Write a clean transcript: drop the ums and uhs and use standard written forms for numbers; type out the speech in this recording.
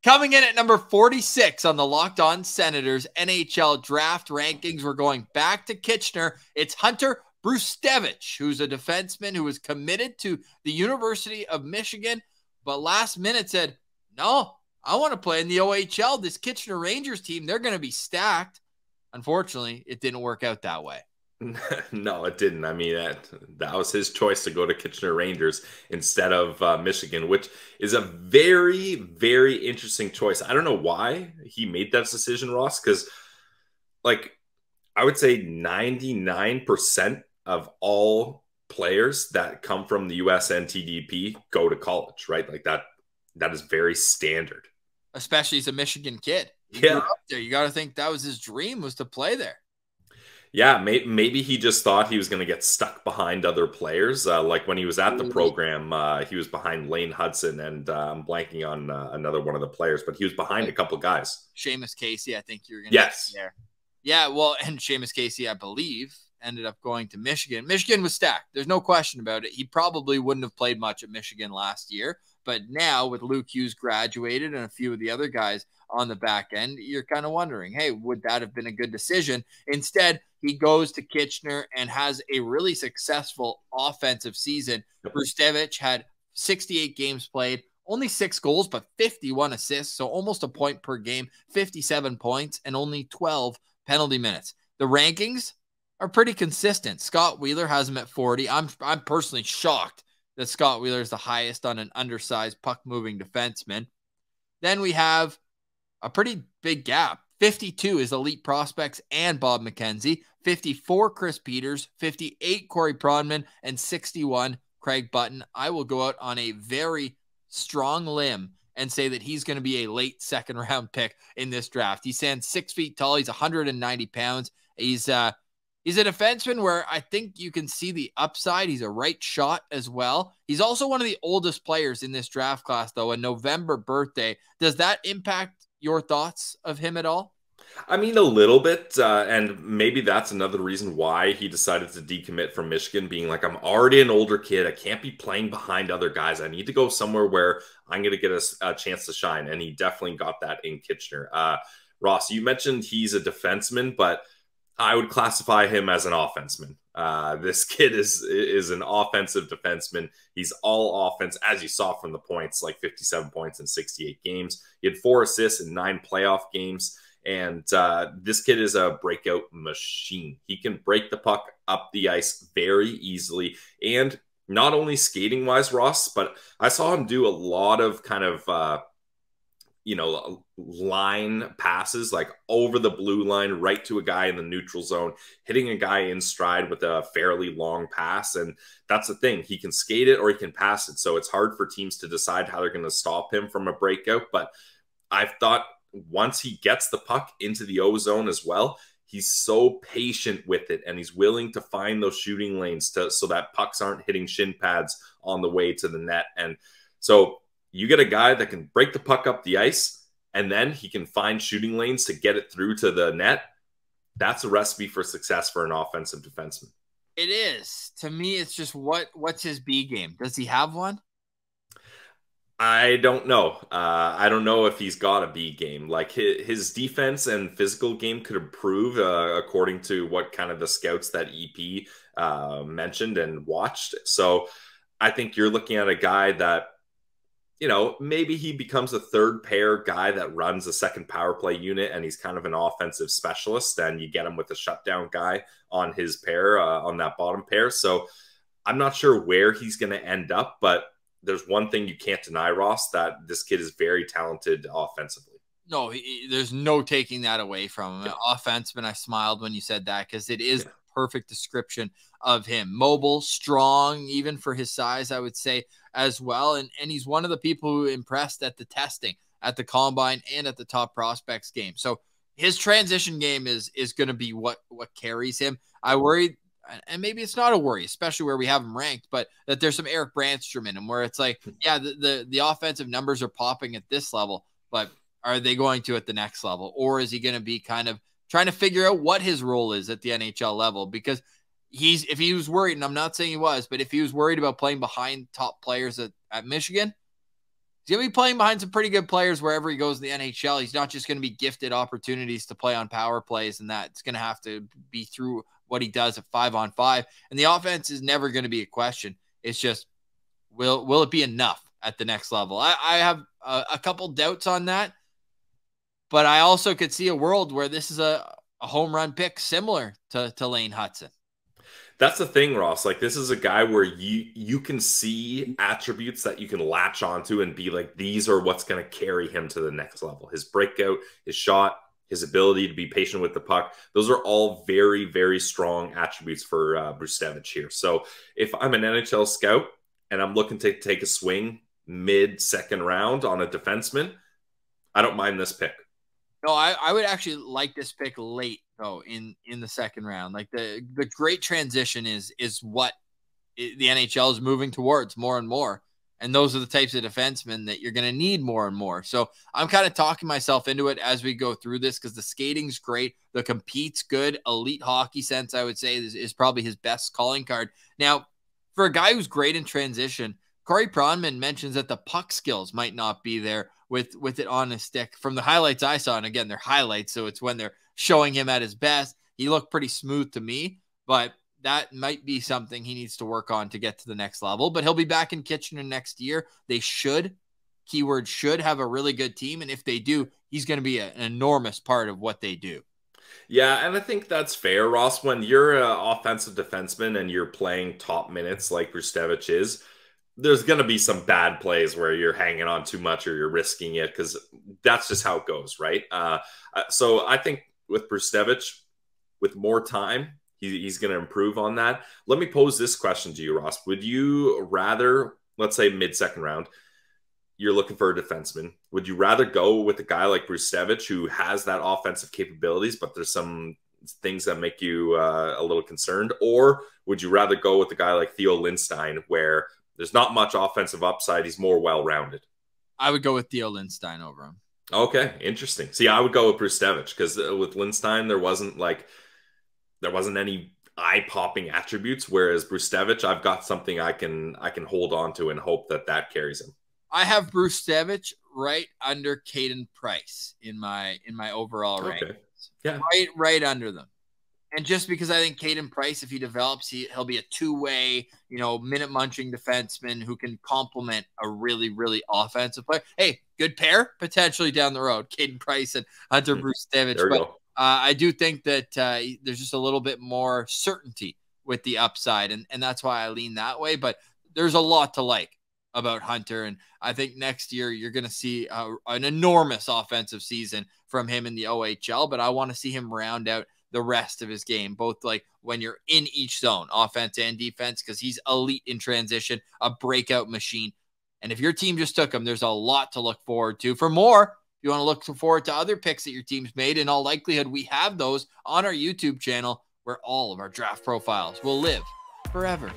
Coming in at number 46 on the Locked On Senators NHL Draft rankings, we're going back to Kitchener. It's Hunter Brzustewicz, who's a defenseman who was committed to the University of Michigan, but last minute said, no, I want to play in the OHL. This Kitchener Rangers team, they're going to be stacked. Unfortunately, it didn't work out that way. No, it didn't. I mean, that was his choice to go to Kitchener Rangers instead of Michigan, which is a very, very interesting choice. I don't know why he made that decision, Ross, because like I would say 99% of all players that come from the US NTDP go to college, right? Like that is very standard. Especially as a Michigan kid. He grew up there. You got to think that was his dream, was to play there. Yeah, maybe he just thought he was going to get stuck behind other players. Like when he was at the program, he was behind Lane Hudson, and I'm blanking on another one of the players, but he was behind a couple guys. Seamus Casey, I think you're going to get there. Yeah, well, and Seamus Casey, I believe, ended up going to Michigan. Michigan was stacked. There's no question about it. He probably wouldn't have played much at Michigan last year, but now with Luke Hughes graduated and a few of the other guys on the back end, you're kind of wondering, hey, would that have been a good decision? Instead, he goes to Kitchener and has a really successful offensive season. Brzustewicz had 68 games played, only 6 goals, but 51 assists, so almost a point per game, 57 points, and only 12 penalty minutes. The rankings are pretty consistent. Scott Wheeler has him at 40. I'm personally shocked that Scott Wheeler is the highest on an undersized puck-moving defenseman. Then we have a pretty big gap. 52 is Elite Prospects and Bob McKenzie, 54 Chris Peters, 58 Corey Pronman, and 61 Craig Button. I will go out on a very strong limb and say that he's going to be a late second-round pick in this draft. He stands 6 feet tall. He's 190 pounds. He's a defenseman where I think you can see the upside. He's a right shot as well. He's also one of the oldest players in this draft class, though, a November birthday. Does that impact your thoughts of him at all? I mean, a little bit, and maybe that's another reason why he decided to decommit from Michigan, being like, I'm already an older kid. I can't be playing behind other guys. I need to go somewhere where I'm going to get a chance to shine, and he definitely got that in Kitchener. Ross, you mentioned he's a defenseman, but I would classify him as an offenseman. This kid is an offensive defenseman. He's all offense, as you saw from the points, like 57 points in 68 games. He had 4 assists in 9 playoff games. And this kid is a breakout machine. He can break the puck up the ice very easily. And not only skating-wise, Ross, but I saw him do a lot of kind of, line passes, like over the blue line, right to a guy in the neutral zone, hitting a guy in stride with a fairly long pass. And that's the thing. He can skate it or he can pass it. So it's hard for teams to decide how they're going to stop him from a breakout. But I've thought once he gets the puck into the O zone as well, he's so patient with it, and he's willing to find those shooting lanes so that pucks aren't hitting shin pads on the way to the net. And so you get a guy that can break the puck up the ice, and then he can find shooting lanes to get it through to the net. That's a recipe for success for an offensive defenseman. It is. To me, it's just what's his B game? Does he have one? I don't know. I don't know if he's got a B game. Like his defense and physical game could improve according to what kind of the scouts that EP mentioned and watched. So I think you're looking at a guy that, maybe he becomes a third pair guy that runs a second power play unit, and he's kind of an offensive specialist, and you get him with a shutdown guy on his pair, on that bottom pair. So I'm not sure where he's going to end up, but there's one thing you can't deny, Ross, that this kid is very talented offensively. No, there's no taking that away from him. Yeah. Offenseman, I smiled when you said that because it is the perfect description of him. Mobile, strong, even for his size, I would say as well. And he's one of the people who impressed at the testing, at the combine, and at the top prospects game. So his transition game is going to be what carries him. I worry, and maybe it's not a worry, especially where we have him ranked, but that there's some Eric Brandstrom in him where it's like, yeah, the offensive numbers are popping at this level, but are they going to at the next level? Or is he going to be kind of trying to figure out what his role is at the NHL level? Because if he was worried, and I'm not saying he was, but if he was worried about playing behind top players at Michigan, He's going to be playing behind some pretty good players wherever he goes in the NHL. He's not just going to be gifted opportunities to play on power plays and that. It's going to have to be through what he does at 5-on-5. And the offense is never going to be a question. It's just, will it be enough at the next level? I have a couple doubts on that, but I also could see a world where this is a home run pick similar to Lane Hudson. That's the thing, Ross. Like, this is a guy where you can see attributes that you can latch onto and be like, these are what's going to carry him to the next level. His breakout, his shot, his ability to be patient with the puck. Those are all very, very strong attributes for Brzustewicz here. So if I'm an NHL scout and I'm looking to take a swing mid-second round on a defenseman, I don't mind this pick. No, I would actually like this pick late, though, in the second round. Like, the great transition is what the NHL is moving towards more and more. And those are the types of defensemen that you're going to need more and more. So I'm kind of talking myself into it as we go through this because the skating's great. The compete's good. Elite hockey sense, I would say, is probably his best calling card. Now, for a guy who's great in transition, Corey Pronman mentions that the puck skills might not be there with it on his stick. From the highlights I saw, and again, they're highlights, so it's when they're showing him at his best. He looked pretty smooth to me, but that might be something he needs to work on to get to the next level. But he'll be back in Kitchener next year. They should, keyword should, have a really good team, and if they do, he's going to be an enormous part of what they do. Yeah, and I think that's fair, Ross. When you're an offensive defenseman and you're playing top minutes like Brzustewicz is, there's going to be some bad plays where you're hanging on too much or you're risking it because that's just how it goes, right? So I think with Brzustewicz, with more time, he's going to improve on that. Let me pose this question to you, Ross. Would you rather, let's say mid-second round, you're looking for a defenseman. Would you rather go with a guy like Brzustewicz who has that offensive capabilities, but there's some things that make you a little concerned? Or would you rather go with a guy like Theo Lindstein where there's not much offensive upside. He's more well-rounded. I would go with Theo Lindstein over him. Okay, interesting. See, I would go with Brzustewicz because with Lindstein, there wasn't any eye-popping attributes. Whereas Brzustewicz, I've got something I can hold on to and hope that carries him. I have Brzustewicz right under Caden Price in my overall rankings. Yeah, right under them. And just because I think Caden Price, if he develops, he'll be a two-way, minute-munching defenseman who can complement a really, really offensive player. Hey, good pair potentially down the road, Caden Price and Hunter Brzustewicz. There we go. I do think that there's just a little bit more certainty with the upside, and that's why I lean that way. But there's a lot to like about Hunter, and I think next year you're going to see an enormous offensive season from him in the OHL, but I want to see him round out the rest of his game, both like when you're in each zone, offense and defense, because he's elite in transition, a breakout machine. And if your team just took him, there's a lot to look forward to. For more, if you want to look forward to other picks that your team's made, in all likelihood, we have those on our YouTube channel where all of our draft profiles will live forever.